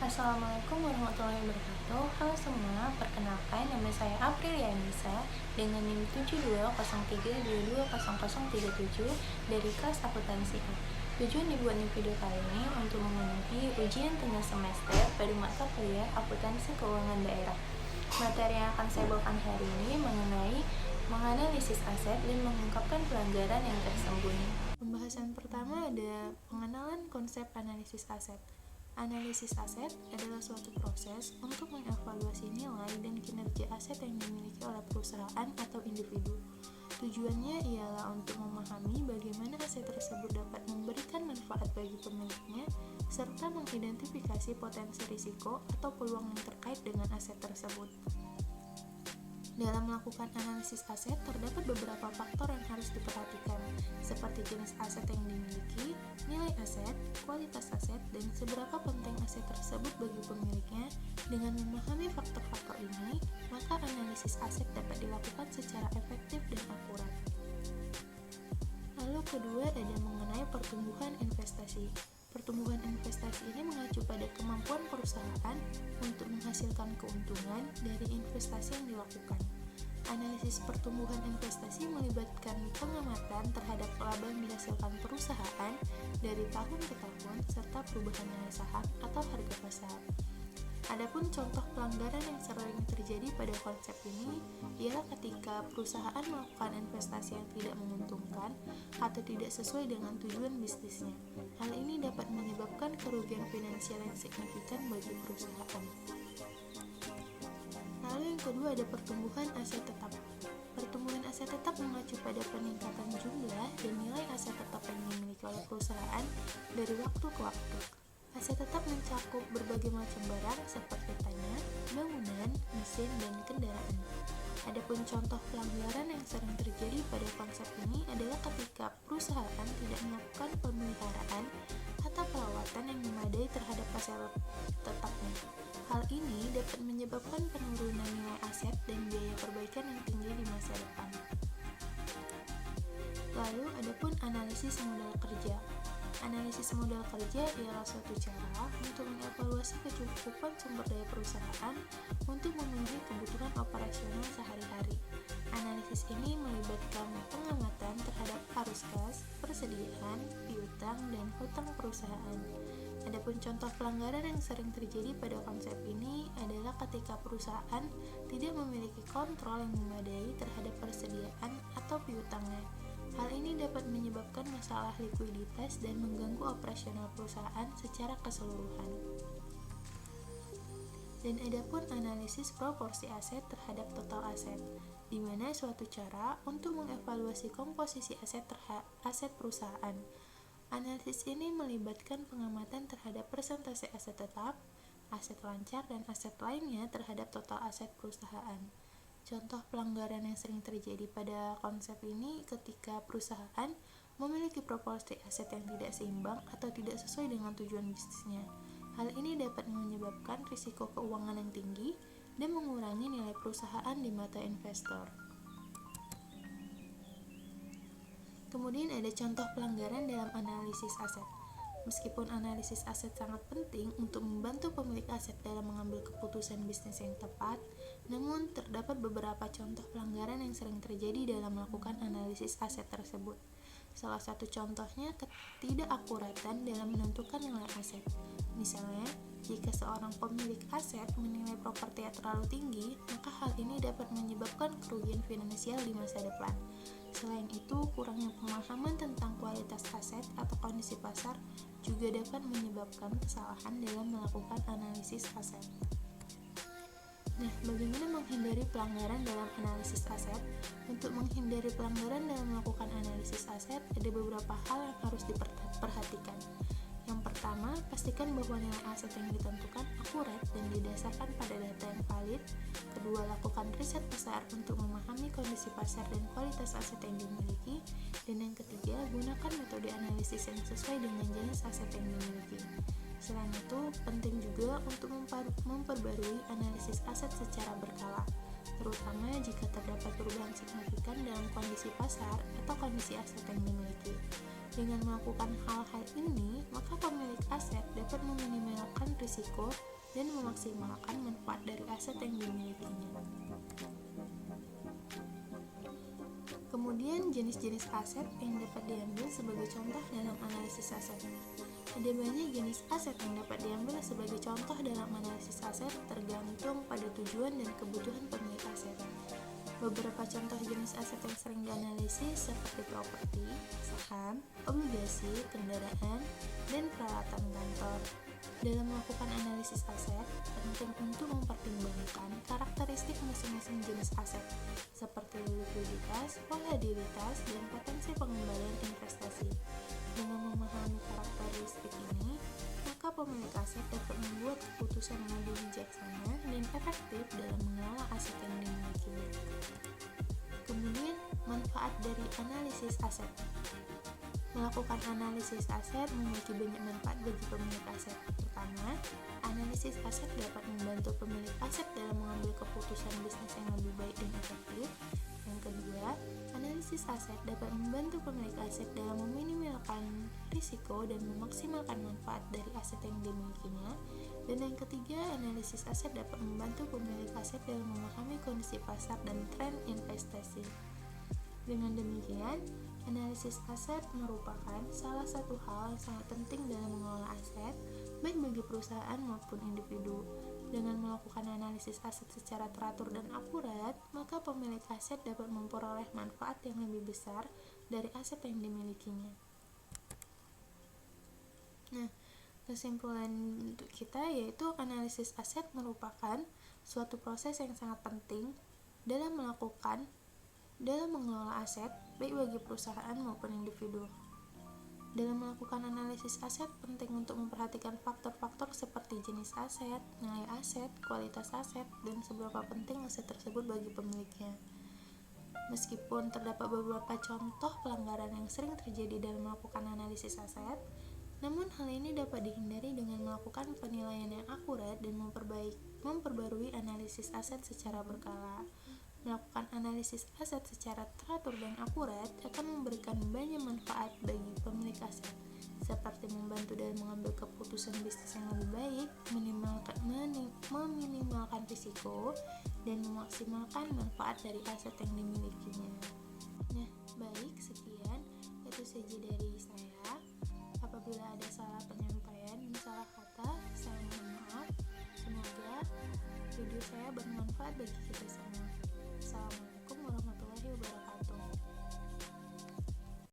Assalamualaikum warahmatullahi wabarakatuh. Halo semua, perkenalkan nama saya Aprilia Nisa dengan NIM 7203220037 dari kelas akuntansi A. Tujuan dibuatnya video kali ini untuk memenuhi ujian tengah semester pada mata kuliah akuntansi keuangan daerah. Materi yang akan saya bawakan hari ini mengenai menganalisis aset dan mengungkapkan pelanggaran yang tersembunyi. Pembahasan pertama ada pengenalan konsep analisis aset. Analisis aset adalah suatu proses untuk mengevaluasi nilai dan kinerja aset yang dimiliki oleh perusahaan atau individu. Tujuannya ialah untuk memahami bagaimana aset tersebut dapat memberikan manfaat bagi pemiliknya, serta mengidentifikasi potensi risiko atau peluang yang terkait dengan aset tersebut. Dalam melakukan analisis aset, terdapat beberapa faktor yang harus diperhatikan, seperti jenis aset yang dimiliki, nilai aset, kualitas aset, dan seberapa penting aset tersebut bagi pemiliknya. Dengan memahami faktor-faktor ini, maka analisis aset dapat dilakukan secara efektif dan akurat. Lalu kedua ada mengenai pertumbuhan investasi. Pertumbuhan investasi ini mengacu pada kemampuan perusahaan untuk menghasilkan keuntungan dari investasi yang dilakukan. Analisis pertumbuhan investasi melibatkan pengamatan terhadap laba yang dihasilkan perusahaan dari tahun ke tahun serta perubahan nilai saham atau harga pasar. Adapun contoh pelanggaran yang sering terjadi pada konsep ini ialah ketika perusahaan melakukan investasi yang tidak menguntungkan atau tidak sesuai dengan tujuan bisnisnya. Hal ini dapat menyebabkan kerugian finansial yang signifikan bagi perusahaan. Lalu yang kedua ada pertumbuhan aset tetap. Pertumbuhan aset tetap mengacu pada peningkatan jumlah dan nilai aset tetap yang dimiliki oleh perusahaan dari waktu ke waktu. Aset tetap mencakup berbagai macam barang seperti tanah, bangunan, mesin, dan kendaraan. Adapun contoh pelanggaran yang sering terjadi pada konsep ini adalah ketika perusahaan tidak melakukan pemeliharaan atau perawatan yang memadai terhadap aset tetapnya. Hal ini dapat menyebabkan penurunan nilai aset dan biaya perbaikan yang tinggi di masa depan. Lalu adapun analisis modal kerja. Analisis modal kerja ialah suatu cara untuk mengevaluasi kecukupan sumber daya perusahaan untuk memenuhi kebutuhan operasional sehari-hari. Analisis ini melibatkan pengamatan terhadap arus kas, persediaan, piutang, dan hutang perusahaan. Adapun contoh pelanggaran yang sering terjadi pada konsep ini adalah ketika perusahaan tidak memiliki kontrol yang memadai terhadap persediaan atau piutangnya. Hal ini dapat menyebabkan masalah likuiditas dan mengganggu operasional perusahaan secara keseluruhan. Dan adapun analisis proporsi aset terhadap total aset, di mana suatu cara untuk mengevaluasi komposisi aset perusahaan. Analisis ini melibatkan pengamatan terhadap persentase aset tetap, aset lancar, dan aset lainnya terhadap total aset perusahaan. Contoh pelanggaran yang sering terjadi pada konsep ini ketika perusahaan memiliki proporsi aset yang tidak seimbang atau tidak sesuai dengan tujuan bisnisnya. Hal ini dapat menyebabkan risiko keuangan yang tinggi dan mengurangi nilai perusahaan di mata investor. Kemudian ada contoh pelanggaran dalam analisis aset. Meskipun analisis aset sangat penting untuk membantu pemilik aset dalam mengambil keputusan bisnis yang tepat, namun terdapat beberapa contoh pelanggaran yang sering terjadi dalam melakukan analisis aset tersebut. Salah satu contohnya ketidakakuratan dalam menentukan nilai aset. Misalnya, jika seorang pemilik aset menilai properti yang terlalu tinggi, maka hal ini dapat menyebabkan kerugian finansial di masa depan. Selain itu, kurangnya pemahaman tentang kualitas aset atau kondisi pasar juga dapat menyebabkan kesalahan dalam melakukan analisis aset. Nah, bagaimana menghindari pelanggaran dalam analisis aset? Untuk menghindari pelanggaran dalam melakukan analisis aset, ada beberapa hal yang harus diperhatikan. Yang pertama, pastikan bahwa nilai aset yang ditentukan akurat dan didasarkan pada data yang valid. Kedua, lakukan riset pasar untuk memahami kondisi pasar dan kualitas aset yang dimiliki. Dan yang ketiga, gunakan metode analisis yang sesuai dengan jenis aset yang dimiliki. Selain itu, penting juga untuk memperbarui analisis aset secara berkala, terutama jika terdapat perubahan signifikan dalam kondisi pasar atau kondisi aset yang dimiliki. Dengan melakukan hal-hal ini, maka pemilik aset dapat meminimalkan risiko dan memaksimalkan manfaat dari aset yang dimilikinya. Kemudian jenis-jenis aset yang dapat diambil sebagai contoh dalam analisis aset. Ada banyak jenis aset yang dapat diambil sebagai contoh dalam analisis aset tergantung pada tujuan dan kebutuhan pemilik aset. Beberapa contoh jenis aset yang sering dianalisis seperti properti, saham, obligasi, kendaraan, dan peralatan kantor. Dalam melakukan analisis aset, penting untuk mempertimbangkan karakteristik masing-masing jenis aset, seperti likuiditas, volatilitas, dan potensi pengembalian investasi. Dengan memahami karakteristik ini, maka pemilik aset dapat membuat keputusan yang lebih bijaksana dan efektif dalam mengelola aset yang dimilikinya. Kemudian, manfaat dari analisis aset. Melakukan analisis aset memiliki banyak manfaat bagi pemilik aset. Pertama, analisis aset dapat membantu pemilik aset dalam mengambil keputusan bisnis yang lebih baik dan efektif. Yang kedua, analisis aset dapat membantu pemilik aset dalam meminimalkan risiko dan memaksimalkan manfaat dari aset yang dimilikinya. Dan yang ketiga, analisis aset dapat membantu pemilik aset dalam memahami kondisi pasar dan tren investasi. Dengan demikian, analisis aset merupakan salah satu hal yang sangat penting dalam mengelola aset, baik bagi perusahaan maupun individu. Dengan melakukan analisis aset secara teratur dan akurat, maka pemilik aset dapat memperoleh manfaat yang lebih besar dari aset yang dimilikinya. Nah, kesimpulan untuk kita yaitu analisis aset merupakan suatu proses yang sangat penting dalam mengelola aset, baik bagi perusahaan maupun individu. Dalam melakukan analisis aset, penting untuk memperhatikan faktor-faktor seperti jenis aset, nilai aset, kualitas aset, dan seberapa penting aset tersebut bagi pemiliknya. Meskipun terdapat beberapa contoh pelanggaran yang sering terjadi dalam melakukan analisis aset, namun hal ini dapat dihindari dengan melakukan penilaian yang akurat dan memperbarui analisis aset secara berkala. Melakukan analisis aset secara teratur dan akurat akan memberikan banyak manfaat bagi pemilik aset, seperti membantu dalam mengambil keputusan bisnis yang lebih baik, meminimalkan risiko, dan memaksimalkan manfaat dari aset yang dimilikinya. Nah, baik, sekian. Itu saja dari saya. Apabila ada salah penyampaian dan salah kata, saya mohon maaf. Semoga video saya bermanfaat bagi kita semua.